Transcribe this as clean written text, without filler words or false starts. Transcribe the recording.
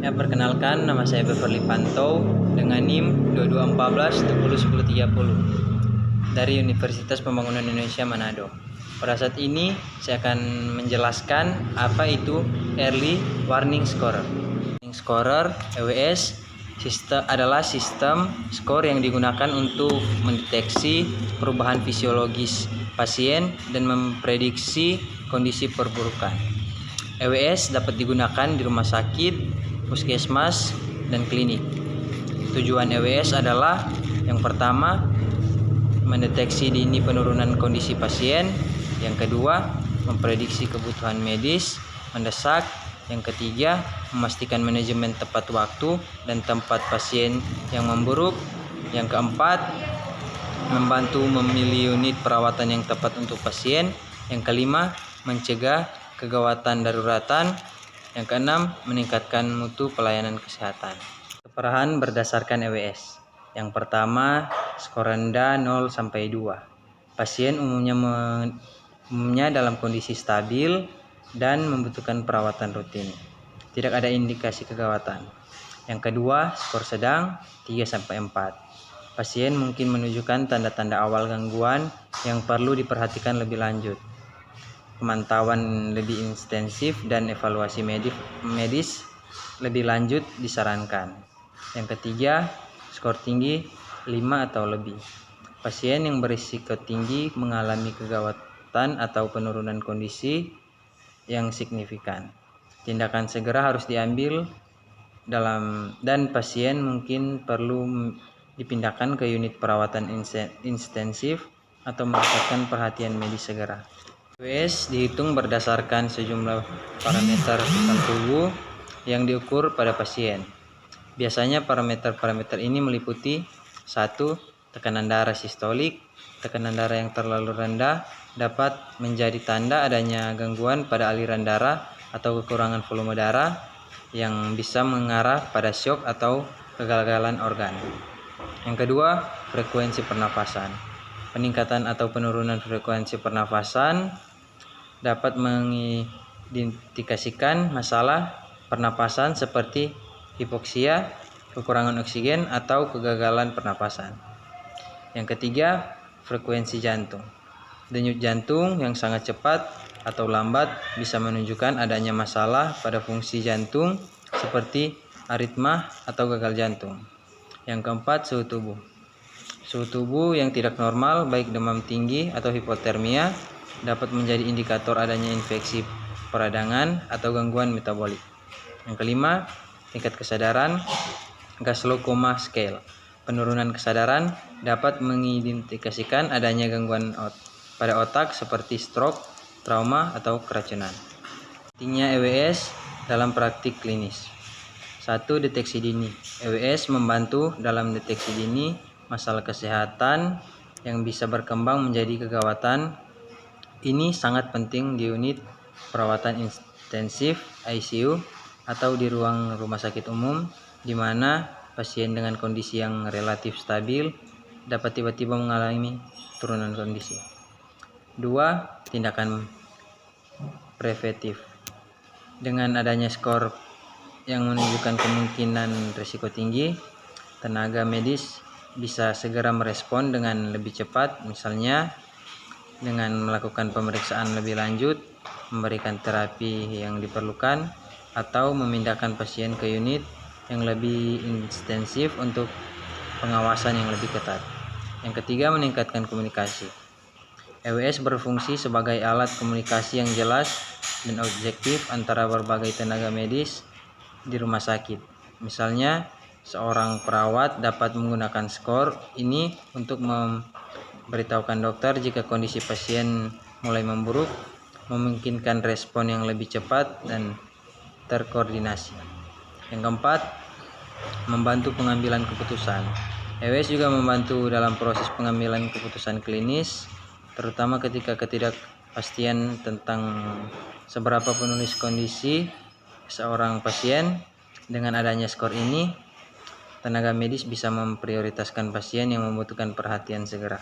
Ya, perkenalkan, nama saya Beverly Panto dengan NIM 2214-201030 dari Universitas Pembangunan Indonesia Manado. Pada saat ini saya akan menjelaskan apa itu Early Warning Scorer. Warning Scorer (EWS) adalah sistem skor yang digunakan untuk mendeteksi perubahan fisiologis pasien dan memprediksi kondisi perburukan. EWS dapat digunakan di rumah sakit, puskesmas, dan klinik. Tujuan EWS adalah yang pertama, mendeteksi dini penurunan kondisi pasien. Yang kedua, memprediksi kebutuhan medis mendesak. Yang ketiga, memastikan manajemen tepat waktu dan tempat pasien yang memburuk. Yang keempat, membantu memilih unit perawatan yang tepat untuk pasien. Yang kelima, mencegah kegawatan daruratan. Yang keenam, meningkatkan mutu pelayanan kesehatan. Keparahan berdasarkan EWS. Yang pertama, skor rendah 0-2. Pasien umumnya dalam kondisi stabil dan membutuhkan perawatan rutin. Tidak ada indikasi kegawatan. Yang kedua, skor sedang 3-4. Pasien mungkin menunjukkan tanda-tanda awal gangguan yang perlu diperhatikan lebih lanjut. Pemantauan lebih intensif dan evaluasi medis lebih lanjut disarankan. Yang ketiga, skor tinggi 5 atau lebih. Pasien yang berisiko tinggi mengalami kegawatan atau penurunan kondisi yang signifikan. Tindakan segera harus diambil dan pasien mungkin perlu dipindahkan ke unit perawatan intensif atau mendapatkan perhatian medis segera. EWS dihitung berdasarkan sejumlah parameter vital tubuh yang diukur pada pasien. Biasanya parameter-parameter ini meliputi 1. Tekanan darah sistolik. Tekanan darah yang terlalu rendah dapat menjadi tanda adanya gangguan pada aliran darah atau kekurangan volume darah yang bisa mengarah pada syok atau kegagalan organ. Yang kedua, frekuensi pernafasan. Peningkatan atau penurunan frekuensi pernafasan dapat mengindikasikan masalah pernapasan seperti hipoksia, kekurangan oksigen, atau kegagalan pernapasan. Yang ketiga, frekuensi jantung. Denyut jantung yang sangat cepat atau lambat bisa menunjukkan adanya masalah pada fungsi jantung seperti aritma atau gagal jantung. Yang keempat, suhu tubuh. Suhu tubuh yang tidak normal, baik demam tinggi atau hipotermia, dapat menjadi indikator adanya infeksi peradangan atau gangguan metabolik. Yang kelima, tingkat kesadaran, Glasgow Coma Scale. Penurunan kesadaran dapat mengindikasikan adanya gangguan pada otak seperti stroke, trauma, atau keracunan. Pentingnya EWS dalam praktik klinis. 1. Deteksi dini. EWS membantu dalam deteksi dini masalah kesehatan yang bisa berkembang menjadi kegawatan. Ini sangat penting di unit perawatan intensif (ICU) atau di ruang rumah sakit umum, di mana pasien dengan kondisi yang relatif stabil dapat tiba-tiba mengalami turunan kondisi. 2. Tindakan preventif. Dengan adanya skor yang menunjukkan kemungkinan risiko tinggi, tenaga medis bisa segera merespon dengan lebih cepat, misalnya dengan melakukan pemeriksaan lebih lanjut, memberikan terapi yang diperlukan, atau memindahkan pasien ke unit yang lebih intensif untuk pengawasan yang lebih ketat. Yang ketiga, meningkatkan komunikasi. EWS berfungsi sebagai alat komunikasi yang jelas dan objektif antara berbagai tenaga medis di rumah sakit. Misalnya, seorang perawat dapat menggunakan skor ini untuk memberitahukan dokter jika kondisi pasien mulai memburuk, memungkinkan respon yang lebih cepat dan terkoordinasi. Yang keempat, membantu pengambilan keputusan. EWS juga membantu dalam proses pengambilan keputusan klinis, terutama ketika ketidakpastian tentang seberapa penulis kondisi seorang pasien. Dengan adanya skor ini, tenaga medis bisa memprioritaskan pasien yang membutuhkan perhatian segera.